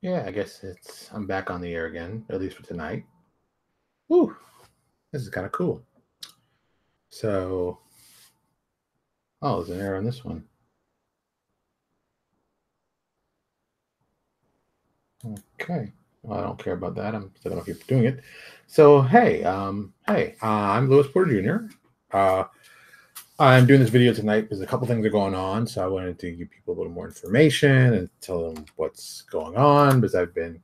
Yeah, I guess I'm back on the air again, at least for tonight. Woo, this is kind of cool. So, oh, there's an error on this one. Okay. Well, I don't care about that. I'm still gonna keep doing it. So, I'm Lewis Porter Jr. Uh, I'm doing this video tonight because a couple things are going on. So I wanted to give people a little more information and tell them what's going on because I've been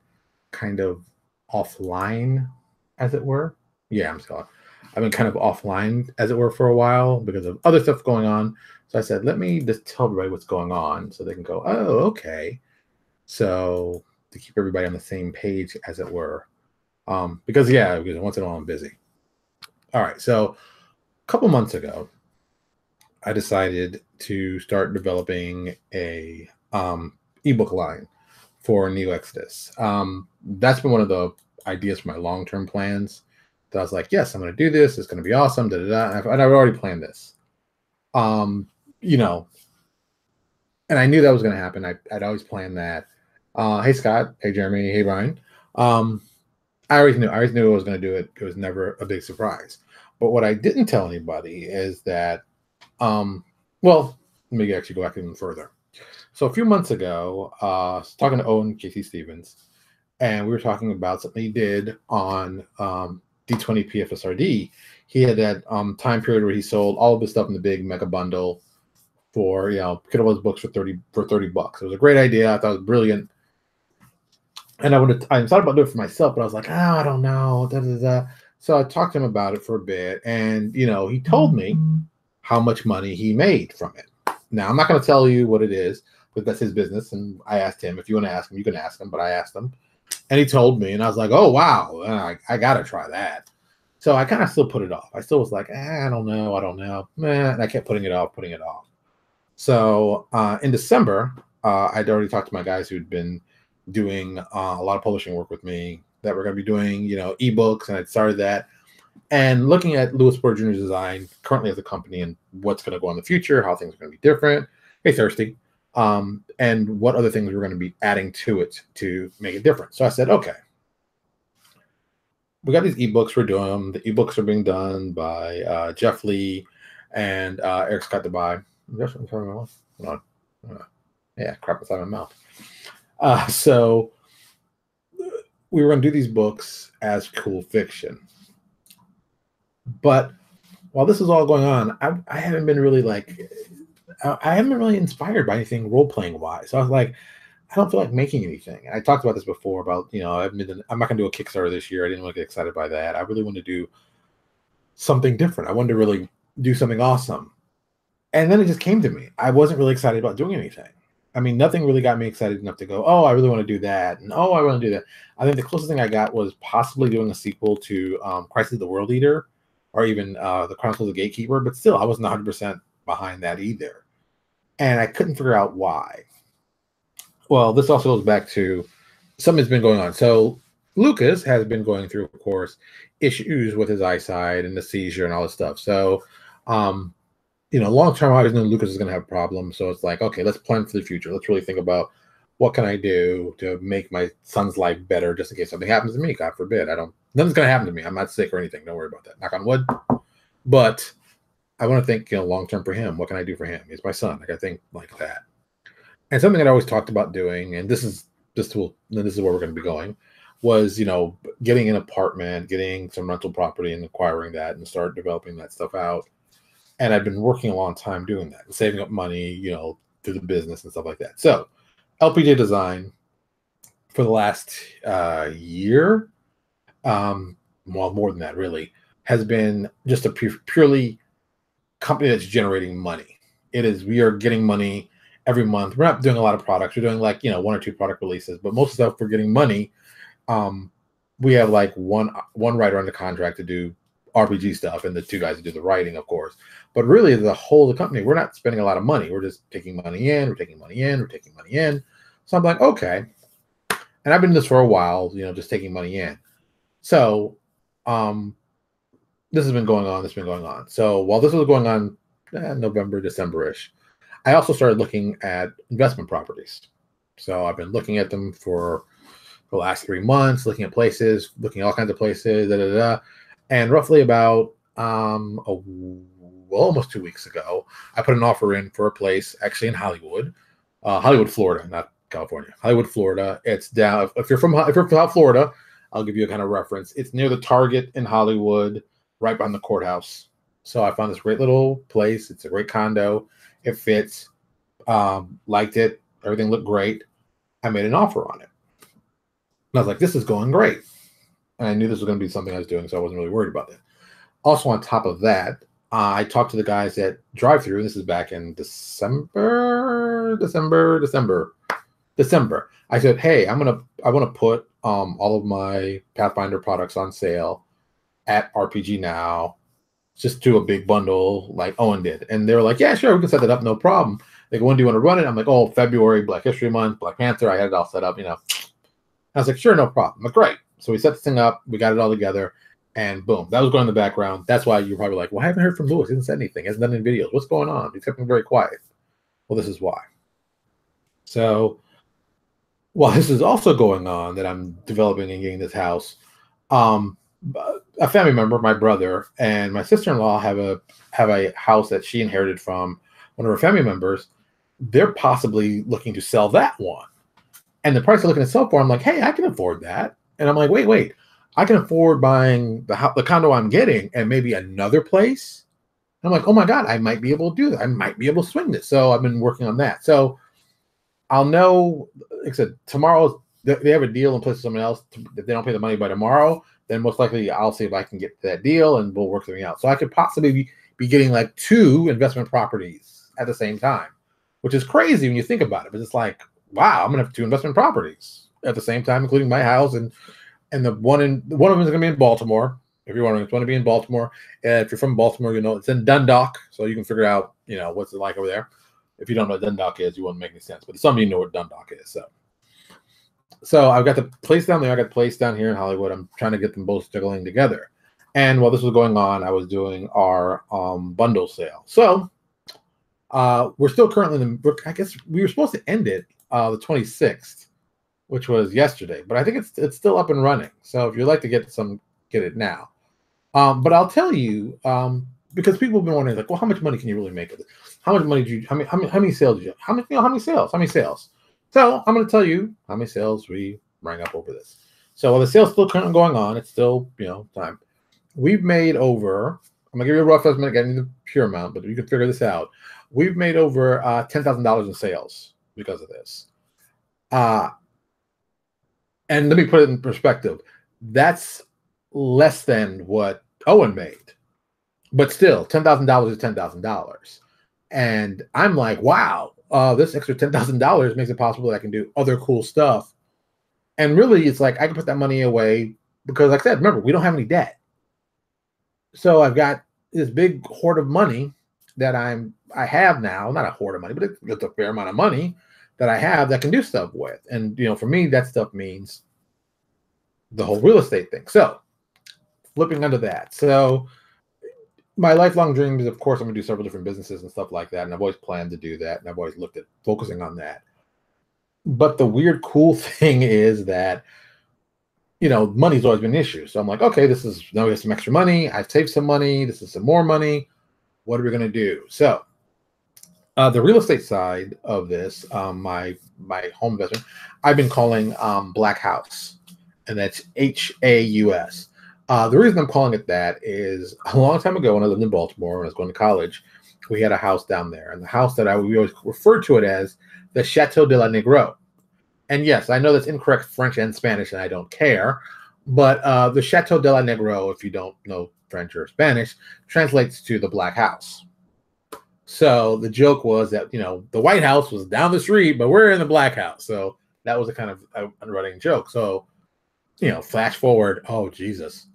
kind of offline, as it were. Yeah, I'm still. I've been kind of offline, as it were, for a while because of other stuff going on. So I said, let me just tell everybody what's going on so they can go, oh, okay. So to keep everybody on the same page, as it were. Because once in a while I'm busy. All right. So a couple months ago, I decided to start developing a ebook line for Neo Exodus. That's been one of the ideas for my long-term plans. That I was like, yes, I'm going to do this. It's going to be awesome. Da, da, da. And I've already planned this. You know, and I knew that was going to happen. I'd always planned that. Hey Scott. Hey Jeremy. Hey Brian. I always knew. I always knew I was going to do it. It was never a big surprise. But what I didn't tell anybody is that, well, let me actually go back even further. So a few months ago, I was talking to Owen Casey Stevens, and we were talking about something he did on D20 PFSRD. He had that time period where he sold all of his stuff in the big mega bundle for get all his books for $30. It was a great idea. I thought it was brilliant. And I thought about doing it for myself, but I was like, I don't know. Da, da, da. So I talked to him about it for a bit, and he told me how much money he made from it. Now I'm not going to tell you what it is, but that's his business. And I asked him, if you want to ask him, you can ask him. But I asked him, and he told me, and I was like, oh wow, I got to try that. So I kind of still put it off. I still was like, I don't know. And I kept putting it off. So in December, I'd already talked to my guys who'd been doing a lot of publishing work with me that we're going to be doing, ebooks, and I'd started that. And looking at Lewis Porter Jr.'s design currently as a company and what's going to go in the future, how things are going to be different. Hey, Thirsty. And what other things we're going to be adding to it to make it different. So I said, okay, we got these ebooks. We're doing them. The ebooks are being done by Jeff Lee and Eric Scott Dubai. Yeah, crap inside my mouth. So we were going to do these books as cool fiction. But while this is all going on, I haven't been really I haven't been really inspired by anything role-playing wise. So I was like, I don't feel like making anything. And I talked about this before about, I'm not going to do a Kickstarter this year. I didn't want to get excited by that. I really want to do something different. I wanted to really do something awesome. And then it just came to me. I wasn't really excited about doing anything. I mean, nothing really got me excited enough to go, oh, I really want to do that. And oh, I want to do that. I think the closest thing I got was possibly doing a sequel to Crisis of the World Eater, or even the Chronicles of the Gatekeeper. But still, I wasn't 100% behind that either. And I couldn't figure out why. Well, this also goes back to something's been going on. So Lucas has been going through, of course, issues with his eyesight and the seizure and all this stuff. So, long term, I always knew Lucas is going to have problems. So it's like, okay, let's plan for the future. Let's really think about what can I do to make my son's life better, just in case something happens to me. God forbid. Nothing's going to happen to me. I'm not sick or anything. Don't worry about that. Knock on wood. But I want to think, long term for him. What can I do for him? He's my son. I got to think like that. And something that I always talked about doing, and this is where we're going to be going, was getting an apartment, getting some rental property, and acquiring that, and start developing that stuff out. And I've been working a long time doing that and saving up money, through the business and stuff like that. So LPJ Design for the last year, well, more than that really, has been just a purely company that's generating money. We are getting money every month. We're not doing a lot of products. We're doing one or two product releases, but most of the stuff we're getting money. We have one writer under contract to do RPG stuff, and the two guys that do the writing, of course. But really, the whole of the company, we're not spending a lot of money. We're just taking money in. We're taking money in. We're taking money in. So I'm like, okay. And I've been in this for a while, just taking money in. So, this has been going on. This has been going on. So while this was going on, November, December-ish, I also started looking at investment properties. So I've been looking at them for the last 3 months, looking at places, looking at all kinds of places, and roughly about almost 2 weeks ago, I put an offer in for a place actually in Hollywood, Florida, not California. Hollywood, Florida. It's down. If you're from South Florida, I'll give you a kind of reference. It's near the Target in Hollywood, right behind the courthouse. So I found this great little place. It's a great condo. It fits. Liked it. Everything looked great. I made an offer on it. And I was like, this is going great. And I knew this was going to be something I was doing, so I wasn't really worried about that. Also, on top of that, I talked to the guys at Drive Through. This is back in December. I said, hey, I want to put all of my Pathfinder products on sale at RPG Now. Just do a big bundle like Owen did. And they were like, yeah, sure, we can set that up, no problem. They go, when do you want to run it? I'm like, oh, February, Black History Month, Black Panther. I had it all set up, I was like, sure, no problem. I'm like, great. So we set this thing up. We got it all together. And boom, that was going in the background. That's why you're probably like, well, I haven't heard from Lewis. He hasn't said anything. He hasn't done any videos. What's going on? He's kept me very quiet. Well, this is why. So while this is also going on, that I'm developing and getting this house, a family member, my brother, and my sister-in-law have a house that she inherited from one of her family members. They're possibly looking to sell that one. And the price they're looking to sell for, I'm like, hey, I can afford that. And I'm like, wait. I can afford buying the condo I'm getting and maybe another place. And I'm like, oh my God, I might be able to do that. I might be able to swing this. So I've been working on that. So I'll know, like I said, tomorrow they have a deal in place with someone else. If they don't pay the money by tomorrow, then most likely I'll see if I can get to that deal and we'll work something out. So I could possibly be getting like 2 investment properties at the same time, which is crazy when you think about it. But it's like, wow, I'm gonna have 2 investment properties at the same time, including my house, and one of them is gonna be in Baltimore. If you're wondering, it's going to be in Baltimore. If you're from Baltimore, it's in Dundalk, so you can figure out, what's it like over there. If you don't know what Dundalk is, you won't make any sense. But some of you know what Dundalk is. So I've got the place down there. I got the place down here in Hollywood. I'm trying to get them both juggling together. And while this was going on, I was doing our bundle sale. So we're still currently I guess we were supposed to end it the 26th, which was yesterday. But I think it's still up and running. So if you'd like to get it now. But I'll tell you, because people have been wondering, like, well, how much money can you really make of it? How much money how many sales did you have? How many sales? So I'm going to tell you how many sales we rang up over this. So while the sale's still currently going on, it's still, time. We've made over, I'm going to give you a rough estimate, getting the pure amount, but you can figure this out. We've made over $10,000 in sales because of this. And let me put it in perspective. That's less than what Owen made. But still, $10,000 is $10,000. And I'm like, wow, this extra $10,000 makes it possible that I can do other cool stuff. And really, it's like I can put that money away because, like I said, remember, we don't have any debt. So I've got this big hoard of money that I have now, not a hoard of money, but it's a fair amount of money that I have that can do stuff with. And, for me, that stuff means the whole real estate thing. So flipping under that. So my lifelong dream is, of course, I'm going to do several different businesses and stuff like that. And I've always planned to do that. And I've always looked at focusing on that. But the weird, cool thing is that, money's always been an issue. So I'm like, okay, now we have some extra money. I've saved some money. This is some more money. What are we going to do? So the real estate side of this, my home investment, I've been calling Black Haus. And that's Haus. The reason I'm calling it that is a long time ago when I lived in Baltimore, when I was going to college, we had a house down there. And the house that we always referred to it as the Chateau de la Negro. And yes, I know that's incorrect French and Spanish, and I don't care. But the Chateau de la Negro, if you don't know French or Spanish, translates to the Black House. So the joke was that, the White House was down the street, but we're in the Black House. So that was a kind of a running joke. So, flash forward, oh, Jesus.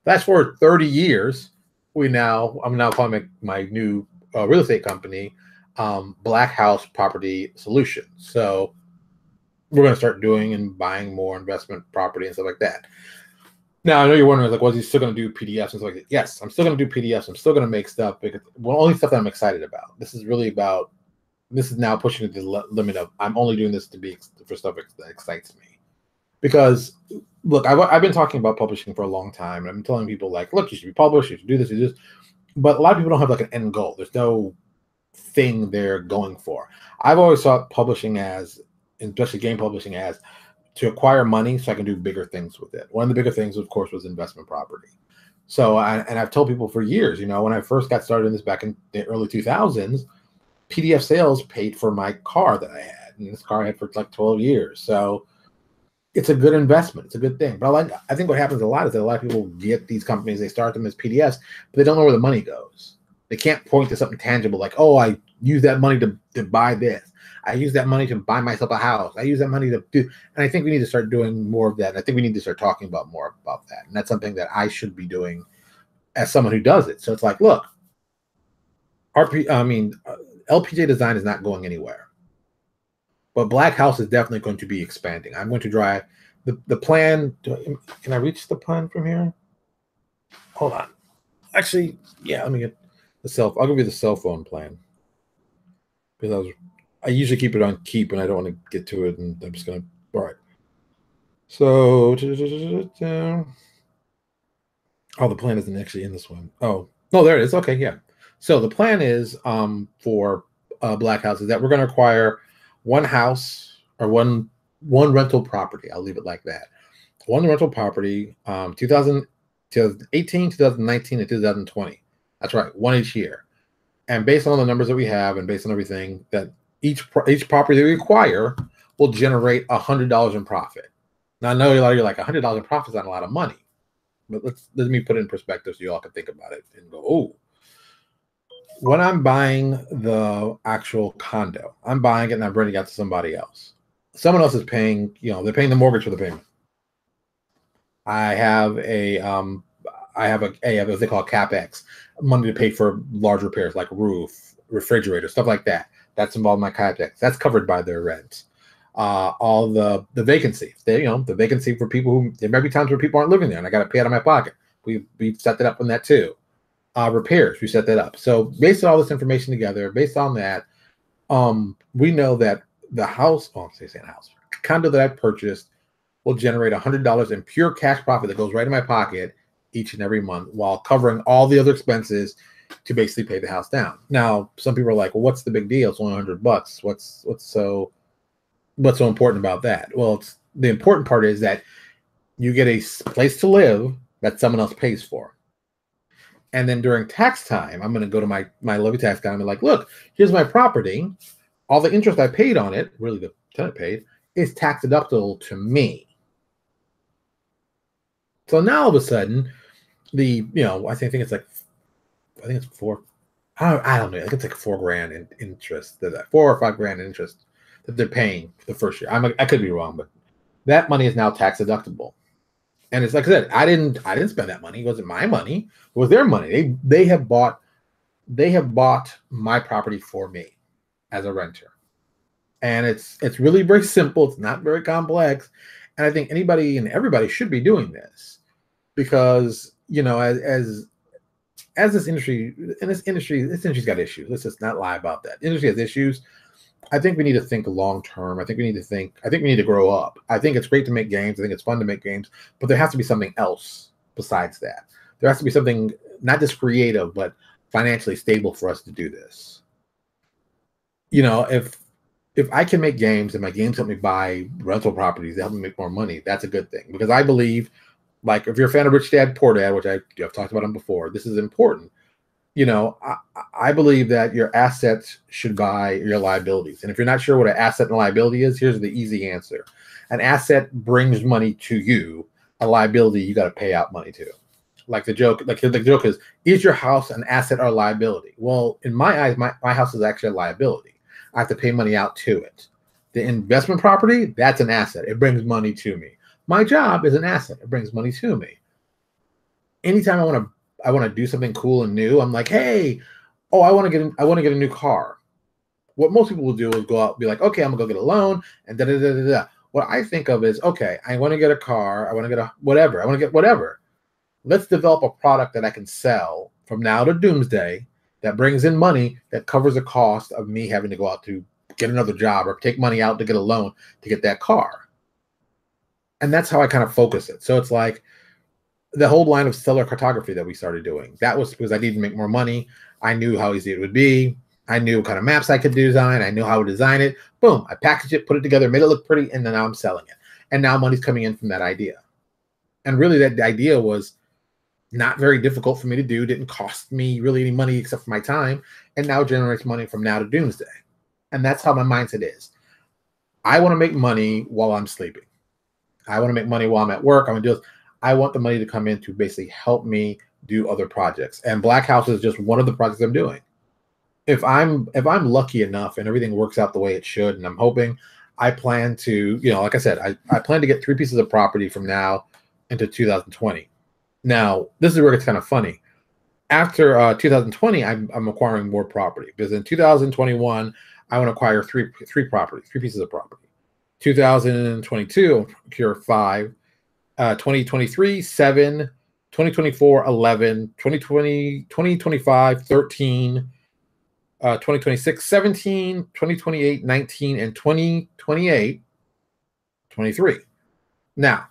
Fast forward 30 years, I'm now calling my new real estate company Black House Property Solutions. So we're going to start doing and buying more investment property and stuff like that. Now, I know you're wondering, like, was he still going to do PDFs and stuff like that? Yes, I'm still going to do PDFs. I'm still going to make stuff. Only stuff that I'm excited about. This is now pushing the limit of I'm only doing this for stuff that excites me. Because look, I've been talking about publishing for a long time, and I'm telling people like, look, you should be published, you should do this, you do this. But a lot of people don't have like an end goal. There's no thing they're going for. I've always thought publishing as, especially game publishing, as to acquire money so I can do bigger things with it. One of the bigger things, of course, was investment property. So, I've told people for years, when I first got started in this back in the early 2000s, PDF sales paid for my car that I had. And this car I had for like 12 years. So it's a good investment. It's a good thing. But I think what happens a lot is that a lot of people get these companies, they start them as PDFs, but they don't know where the money goes. They can't point to something tangible like, oh, I use that money to buy this. I use that money to buy myself a house. I use that money to do, and I think we need to start doing more of that. And I think we need to start talking about more about that. And that's something that I should be doing as someone who does it. So it's like, look, LPJ design is not going anywhere, but Black House is definitely going to be expanding. I'm going to drive the plan. Can I reach the plan from here? Hold on. Actually, yeah, let me get I'll give you the cell phone plan because I usually keep it on keep, and I don't want to get to it, and I'm just gonna. All right. So, oh, the plan isn't actually in this one. Oh, no, there it is. Okay, yeah. So the plan is for Black House is that we're going to acquire one house or one rental property. I'll leave it like that. One rental property, 2018, 2019, and 2020. That's right, one each year. And based on the numbers that we have, and based on everything, that each property that we acquire will generate $100 in profit. Now I know you're like $100 in profit is not a lot of money, but let me put it in perspective so you all can think about it and go, oh. When I'm buying the actual condo, I'm buying it and I'm renting it out to somebody else. Someone else is paying, they're paying the mortgage for the payment. I have what they call CapEx, money to pay for large repairs like roof, refrigerator, stuff like that. That's involved in my CapEx. That's covered by their rent. All the vacancy, the vacancy for people who, there might be times where people aren't living there and I got to pay out of my pocket. We've set that up on that too. Repairs, we set that up. So based on all this information together, based on that, we know that the house, condo that I purchased will generate $100 in pure cash profit that goes right in my pocket each and every month while covering all the other expenses to basically pay the house down. Now, some people are like, well, what's the big deal? It's only $100. What's so important about that? Well, the important part is that you get a place to live that someone else pays for. And then during tax time, I'm going to go to my levy tax guy and be like, look, here's my property. All the interest I paid on it, really the tenant paid, is tax deductible to me. So now all of a sudden, I think it's four. I don't know. I think it's like $4,000 in interest. $4,000 or $5,000 in interest that they're paying for the first year. I could be wrong, but that money is now tax deductible. And it's like I said, I didn't spend that money. It wasn't my money. It was their money. They have bought my property for me as a renter. And it's really very simple. It's not very complex. And I think anybody and everybody should be doing this because, as this industry, this industry's got issues. Let's just not lie about that. The industry has issues. I think we need to think long term. I think we need to grow up. I think it's great to make games. I think it's fun to make games, but there has to be something else besides that. There has to be something not just creative, but financially stable for us to do this. If I can make games and my games help me buy rental properties, they help me make more money, that's a good thing. Because I believe, like, if you're a fan of Rich Dad, Poor Dad, which I've talked about them before, this is important. I believe that your assets should buy your liabilities. And if you're not sure what an asset and a liability is, here's the easy answer. An asset brings money to you. A liability, you got to pay out money to. The joke is your house an asset or a liability? Well, in my eyes, my house is actually a liability. I have to pay money out to it. The investment property, that's an asset. It brings money to me. My job is an asset. It brings money to me. Anytime I want to do something cool and new, I'm like, hey, I want to get a new car. What most people will do is go out and be like, okay, I'm gonna go get a loan and da da da da da. What I think of is, okay, I want to get a car, I want to get whatever. Let's develop a product that I can sell from now to doomsday that brings in money that covers the cost of me having to go out to get another job or take money out to get a loan to get that car. And that's how I kind of focus it. So it's like the whole line of stellar cartography that we started doing. That was because I needed to make more money. I knew how easy it would be. I knew what kind of maps I could design. I knew how to design it. Boom, I packaged it, put it together, made it look pretty, and then now I'm selling it. And now money's coming in from that idea. And really that idea was not very difficult for me to do, didn't cost me really any money except for my time, and now generates money from now to doomsday. And that's how my mindset is. I want to make money while I'm sleeping. I want to make money while I'm at work. I'm going to do this. I want the money to come in to basically help me do other projects. And Black House is just one of the projects I'm doing. If I'm lucky enough and everything works out the way it should, and I'm hoping, I plan to, like I said, I plan to get 3 pieces of property from now into 2020. Now, this is where it's kind of funny. After 2020, I'm acquiring more property, because in 2021, I want to acquire three properties, 3 pieces of property. 2022, procure 5. 2023, 7. 2024, 11. 2020, 2025, 13. 2026, 17. 2028, 19. And 2028, 23. Now,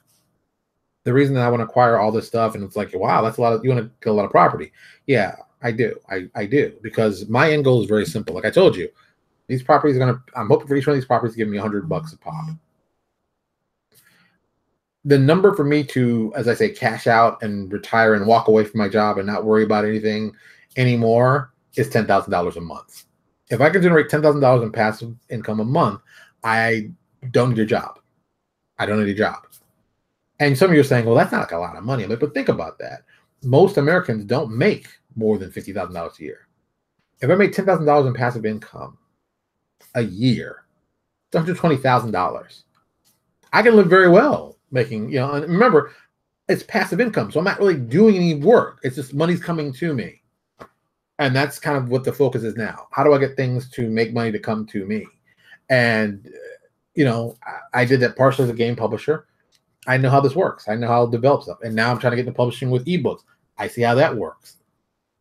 the reason that I want to acquire all this stuff, and it's like, wow, that's a lot of, you want to get a lot of property. Yeah, I do. I do, because my end goal is very simple. Like I told you, these properties I'm hoping for each one of these properties to give me $100 a pop. The number for me to, as I say, cash out and retire and walk away from my job and not worry about anything anymore is $10,000 a month. If I can generate $10,000 in passive income a month, I don't need a job. I don't need a job. And some of you are saying, well, that's not like a lot of money. But think about that. Most Americans don't make more than $50,000 a year. If I make $10,000 in passive income a year, it's $120,000. I can live very well making, and remember, it's passive income. So I'm not really doing any work. It's just money's coming to me. And that's kind of what the focus is now. How do I get things to make money to come to me? And, I did that partially as a game publisher. I know how this works. I know how it develops stuff. And now I'm trying to get into publishing with ebooks. I see how that works.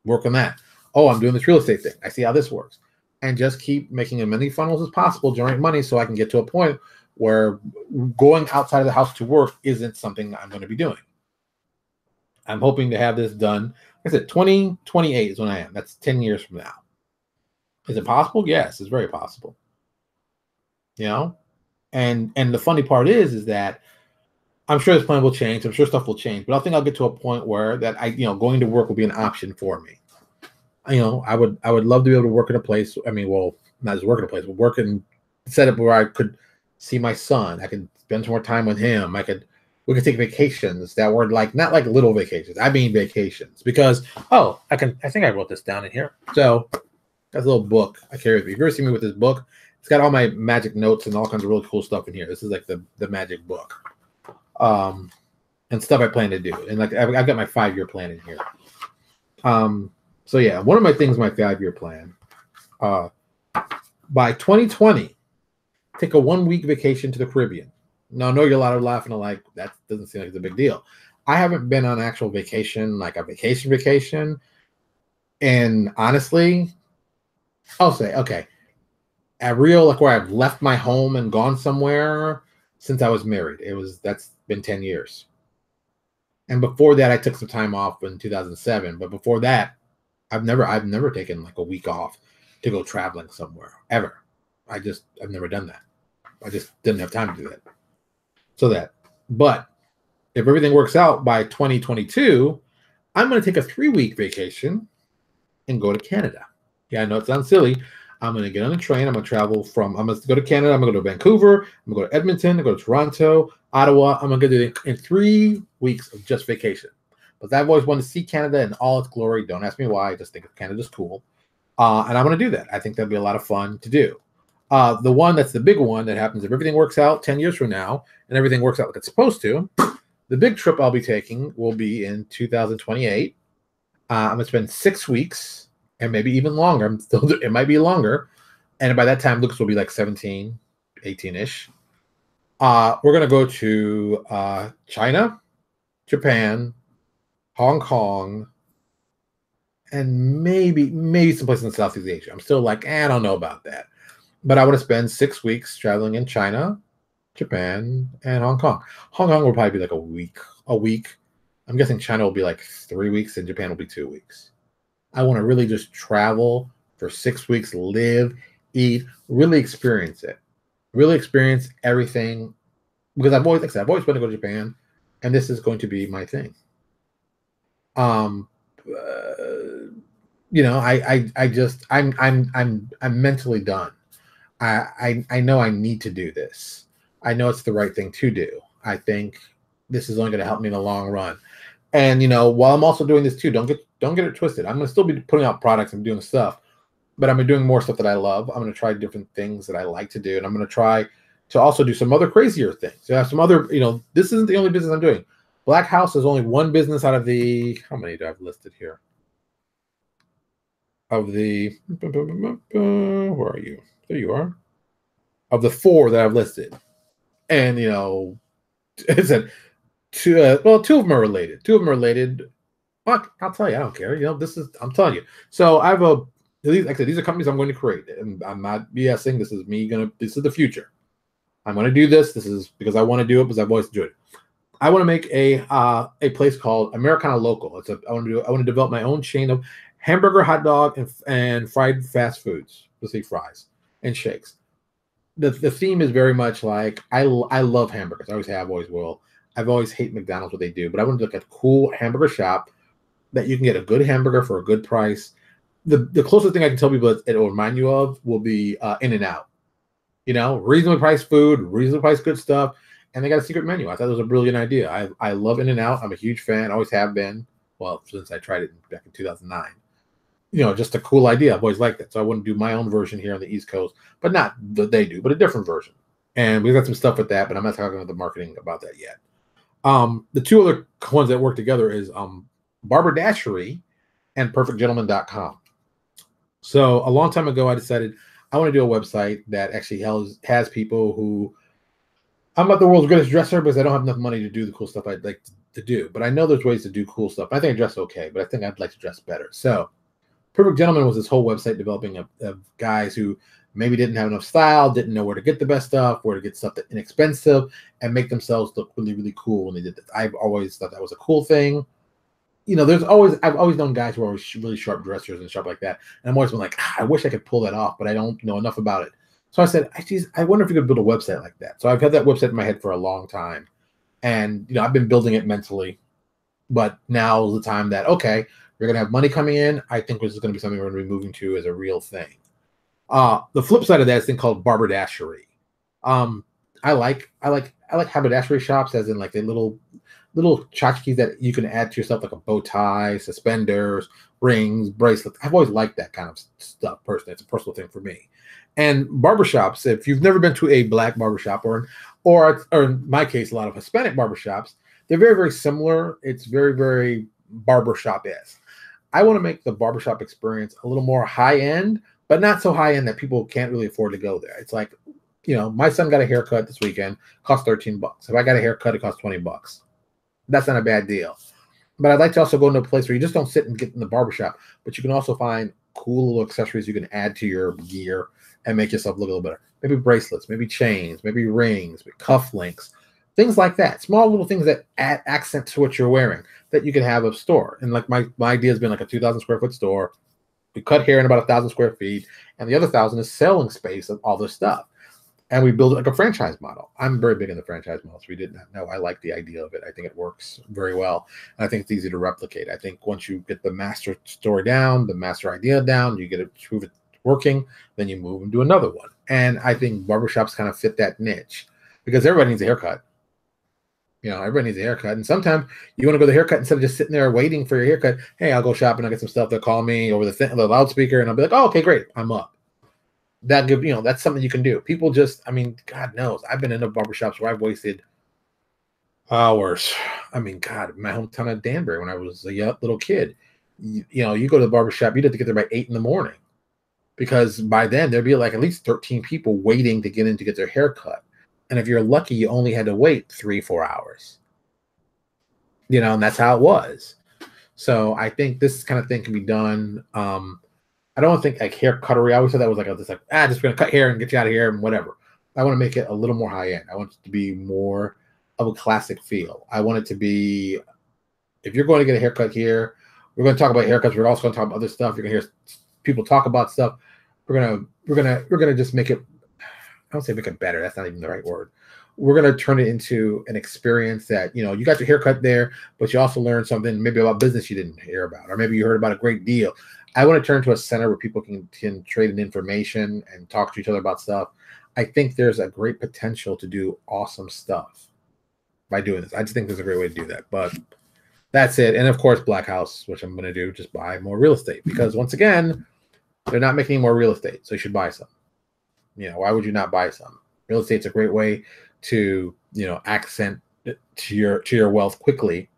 Work on that. Oh, I'm doing this real estate thing. I see how this works. And just keep making as many funnels as possible, generate money, so I can get to a point where going outside of the house to work isn't something I'm going to be doing. I'm hoping to have this done. Like I said, 2028 is when I am. That's 10 years from now. Is it possible? Yes, it's very possible. And the funny part is that I'm sure this plan will change. I'm sure stuff will change, but I think I'll get to a point where that going to work will be an option for me. I would love to be able to work in a place. I mean, well, not just work in a place, but work in set up where I could see my son. I could spend some more time with him. We could take vacations that were not like little vacations. I mean vacations, because I think I wrote this down in here. So that's a little book I carry with me. If you ever see me with this book, it's got all my magic notes and all kinds of really cool stuff in here. This is like the magic book. And stuff I plan to do. And I've got my 5-year plan in here. So yeah, one of my things, my 5-year plan, by 2020, take a 1-week vacation to the Caribbean. Now, I know you're a lot of laughing like, that doesn't seem like it's a big deal. I haven't been on actual vacation, like a vacation. And honestly, I'll say, okay, at real, like where I've left my home and gone somewhere since I was married. That's been 10 years. And before that, I took some time off in 2007. But before that, I've never taken like a week off to go traveling somewhere ever. I've never done that. I just didn't have time to do that. But if everything works out by 2022, I'm going to take a 3-week vacation and go to Canada. Yeah, I know it sounds silly. I'm going to get on a train. I'm going to go to Canada. I'm going to go to Vancouver. I'm going to go to Edmonton. I'm going to go to Toronto, Ottawa. I'm going to do it in 3 weeks of just vacation. But I've always wanted to see Canada in all its glory. Don't ask me why. I just think Canada's cool. And I'm going to do that. I think that'd be a lot of fun to do. The one that's the big one that happens if everything works out 10 years from now and everything works out like it's supposed to, the big trip I'll be taking will be in 2028. I'm going to spend 6 weeks and maybe even longer. It might be longer. And by that time, Lucas will be like 17, 18-ish. We're going to go to China, Japan, Hong Kong, and maybe someplace in Southeast Asia. I'm still like, I don't know about that. But I want to spend 6 weeks traveling in China, Japan, and Hong Kong. Hong Kong will probably be like a week. A week. I'm guessing China will be like 3 weeks, and Japan will be 2 weeks. I want to really just travel for 6 weeks, live, eat, really experience it, really experience everything. Because I've always, like I said, I've always wanted to go to Japan, and this is going to be my thing. Um, uh, I just, I'm mentally done. I know I need to do this. I know it's the right thing to do. I think this is only going to help me in the long run. And while I'm also doing this too, don't get it twisted. I'm going to still be putting out products and doing stuff, but I'm doing more stuff that I love. I'm going to try different things that I like to do, and I'm going to try to also do some other crazier things. So I have some other, this isn't the only business I'm doing. Black House is only one business out of the, how many do I have listed here? Of the, where are you? There you are. Of the 4 that I've listed. And, it said two of them are related. Two of them are related. Fuck, I'll tell you, I don't care. I'm telling you. So I have like I said, these are companies I'm going to create. And I'm not BSing. This is the future. I'm going to do this. This is because I want to do it because I've always enjoyed it. I want to make a place called Americana Local. I want to develop my own chain of hamburger, hot dog, and fried fast foods. Let's say fries and shakes. The theme is very much like I love hamburgers. I always have, always will. I've always hated McDonald's what they do, but I want to look at a cool hamburger shop that you can get a good hamburger for a good price. The closest thing I can tell people it will remind you of will be In-N-Out. Reasonably priced food, reasonably priced good stuff, and they got a secret menu. I thought it was a brilliant idea. I love In-N-Out. I'm a huge fan. Always have been. Well, since I tried it back in 2009. Just a cool idea. I've always liked that. So I want to do my own version here on the East Coast, but not that they do, but a different version. And we've got some stuff with that, but I'm not talking about the marketing about that yet. The 2 other ones that work together is Barberdashery and PerfectGentleman.com. So a long time ago, I decided I want to do a website that actually has people who, I'm not the world's greatest dresser because I don't have enough money to do the cool stuff I'd like to do. But I know there's ways to do cool stuff. I think I dress okay, but I think I'd like to dress better. So Perfect Gentleman was this whole website developing of guys who maybe didn't have enough style, didn't know where to get the best stuff, where to get stuff that's inexpensive, and make themselves look really, really cool when they did this. I've always thought that was a coal thing. I've always known guys who are really sharp dressers and sharp like that. And I'm always been like, I wish I could pull that off, but I don't know enough about it. So I said, I wonder if you could build a website like that. So I've had that website in my head for a long time. And, I've been building it mentally. But now is the time that, okay, you're going to have money coming in. I think this is going to be something we're going to be moving to as a real thing. The flip side of that is a thing called Barberdashery. I like haberdashery shops, as in like the little tchotchkes that you can add to yourself, like a bow tie, suspenders, rings, bracelets. I've always liked that kind of stuff personally. It's a personal thing for me. And barbershops, if you've never been to a black barbershop or in my case, a lot of Hispanic barbershops, they're very, very similar. It's very, very barbershop-esque. I want to make the barbershop experience a little more high-end, but not so high-end that people can't really afford to go there. It's like, my son got a haircut this weekend, cost $13. If I got a haircut, it costs $20. That's not a bad deal. But I'd like to also go into a place where you just don't sit and get in the barbershop, but you can also find cool little accessories you can add to your gear and make yourself look a little better. Maybe bracelets, maybe chains, maybe rings, cufflinks, things like that. Small little things that add accent to what you're wearing that you can have a store. And like my idea has been like a 2,000 square foot store. We cut hair in about 1,000 square feet, and the other 1,000 is selling space of all this stuff. And we build it like a franchise model. I'm very big in the franchise model, so we did not know. I like the idea of it. I think it works very well. And I think it's easy to replicate. I think once you get the master story down, the master idea down, you get it, prove it working, then you move and do another one. And I think barbershops kind of fit that niche because everybody needs a haircut. Everybody needs a haircut. And sometimes you want to go to the haircut instead of just sitting there waiting for your haircut. Hey, I'll go shopping. I'll get some stuff. They'll call me over the loudspeaker, and I'll be like, oh, okay, great. I'm up. That's something you can do. People just, God knows, I've been in the barbershops where I've wasted hours. God, my hometown of Danbury when I was a little kid, you go to the barbershop, you'd have to get there by 8 a.m. because by then there'd be like at least 13 people waiting to get in to get their hair cut. And if you're lucky, you only had to wait 3-4 hours, and that's how it was. So I think this kind of thing can be done. I don't think like hair cuttery. I always said that was like just going to cut hair and get you out of here and whatever. I want to make it a little more high end. I want it to be more of a classic feel. I want it to be, if you're going to get a haircut here, we're going to talk about haircuts. We're also going to talk about other stuff. You're going to hear people talk about stuff. We're gonna just make it. I don't say make it better. That's not even the right word. We're going to turn it into an experience that, you got your haircut there, but you also learned something maybe about business you didn't hear about, or maybe you heard about a great deal. I want to turn to a center where people can trade in information and talk to each other about stuff. I think there's a great potential to do awesome stuff by doing this. I just think there's a great way to do that. But that's it. And of course, Black House, which I'm going to do, just buy more real estate, because once again, they're not making any more real estate. So you should buy some. Why would you not buy some? Real estate's a great way to, accent to your wealth quickly,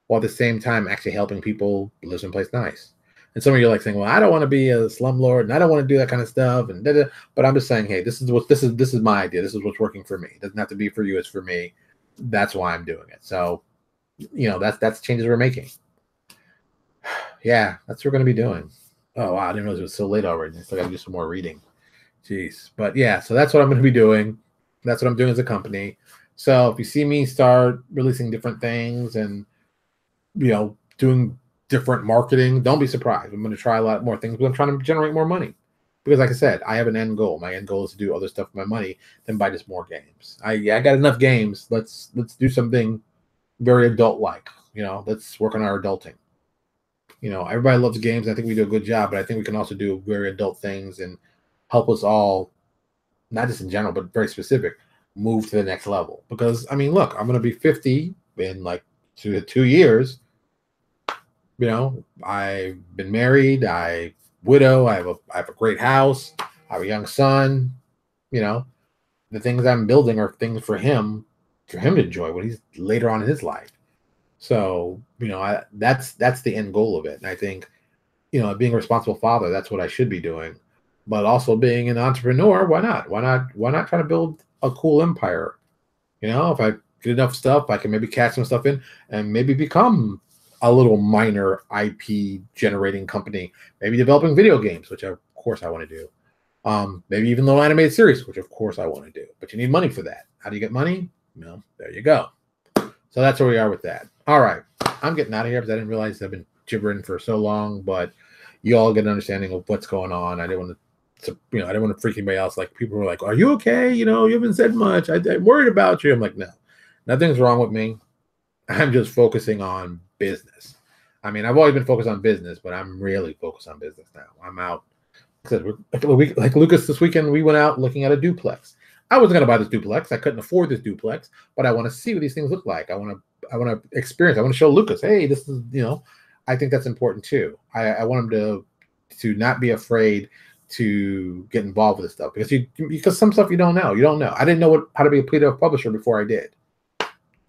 while at the same time actually helping people live someplace nice. And some of you are like saying, well, I don't want to be a slumlord and I don't want to do that kind of stuff. And but I'm just saying, hey, this is my idea. This is what's working for me. It doesn't have to be for you, it's for me. That's why I'm doing it. So, that's changes we're making. Yeah, that's what we're going to be doing. Oh wow, I didn't realize it was so late already. I still got to do some more reading. Jeez. But yeah, so that's what I'm going to be doing. That's what I'm doing as a company. So if you see me start releasing different things and, doing different marketing, don't be surprised. I'm going to try a lot more things, but I'm trying to generate more money. Because like I said, I have an end goal. My end goal is to do other stuff with my money than buy just more games. I got enough games. Let's do something very adult-like. Let's work on our adulting. Everybody loves games. I think we do a good job, but I think we can also do very adult things and help us all, not just in general, but very specific, move to the next level. Because, look, I'm going to be 50 in like 2 years. I've been married. I widow. I have a great house. I have a young son. The things I'm building are things for him to enjoy when he's later on in his life. So, that's the end goal of it. And I think, being a responsible father, that's what I should be doing. But also being an entrepreneur, why not? Why not try to build a cool empire? If I get enough stuff, I can maybe catch some stuff in and maybe become a little minor IP generating company, maybe developing video games, which of course I want to do. Maybe even little animated series, which of course I want to do. But you need money for that. How do you get money? There you go. So that's where we are with that. All right. I'm getting out of here because I didn't realize I've been gibbering for so long, but you all get an understanding of what's going on. I didn't want to, I didn't want to freak anybody else. Like people were like, are you okay? You haven't said much. I'm worried about you. I'm like, no, nothing's wrong with me. I'm just focusing on business. I've always been focused on business, but I'm really focused on business now. I'm out. Like Lucas this weekend, we went out looking at a duplex. I wasn't going to buy this duplex. I couldn't afford this duplex, but I want to see what these things look like. I want to experience. I want to show Lucas, hey, this is, I think that's important too. I want him to not be afraid to get involved with this stuff because some stuff you don't know. I didn't know how to be a PDF publisher before I did.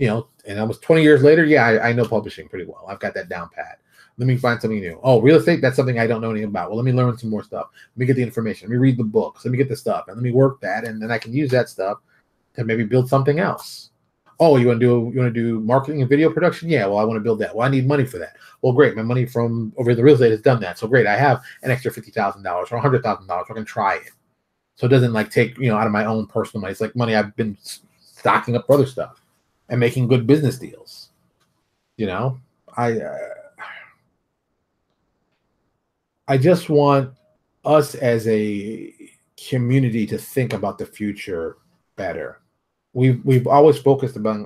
And almost 20 years later, yeah, I know publishing pretty well. I've got that down pat. Let me find something new. Oh, real estate, that's something I don't know anything about. Well, let me learn some more stuff. Let me get the information. Let me read the books. Let me get the stuff. And let me work that. And then I can use that stuff to maybe build something else. Oh, you want to do marketing and video production? Yeah, well, I want to build that. Well, I need money for that. Well, great. My money from over the real estate has done that. So great. I have an extra $50,000 or $100,000. I can try it. So it doesn't take, out of my own personal money. It's like money I've been stocking up for other stuff and making good business deals. I just want us as a community to think about the future better. We've always focused about,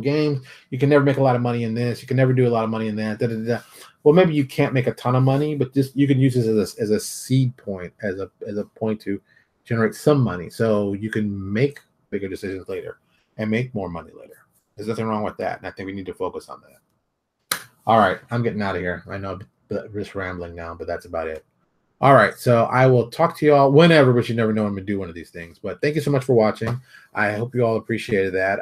games, you can never make a lot of money in this, you can never do a lot of money in that. Da, da, da. Well, maybe you can't make a ton of money, but just you can use this as a seed point, as a point to generate some money, so you can make bigger decisions later and make more money later. There's nothing wrong with that, and I think we need to focus on that. All right, I'm getting out of here. I know I'm just rambling now, but that's about it. All right, so I will talk to you all whenever, but you never know when I'm going to do one of these things. But thank you so much for watching. I hope you all appreciated that.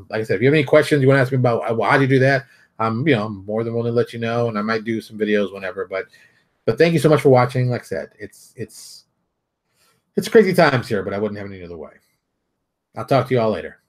Like I said, if you have any questions you want to ask me about how do you do that, I'm more than willing to let you know, and I might do some videos whenever. But thank you so much for watching. Like I said, it's crazy times here, but I wouldn't have it any other way. I'll talk to you all later.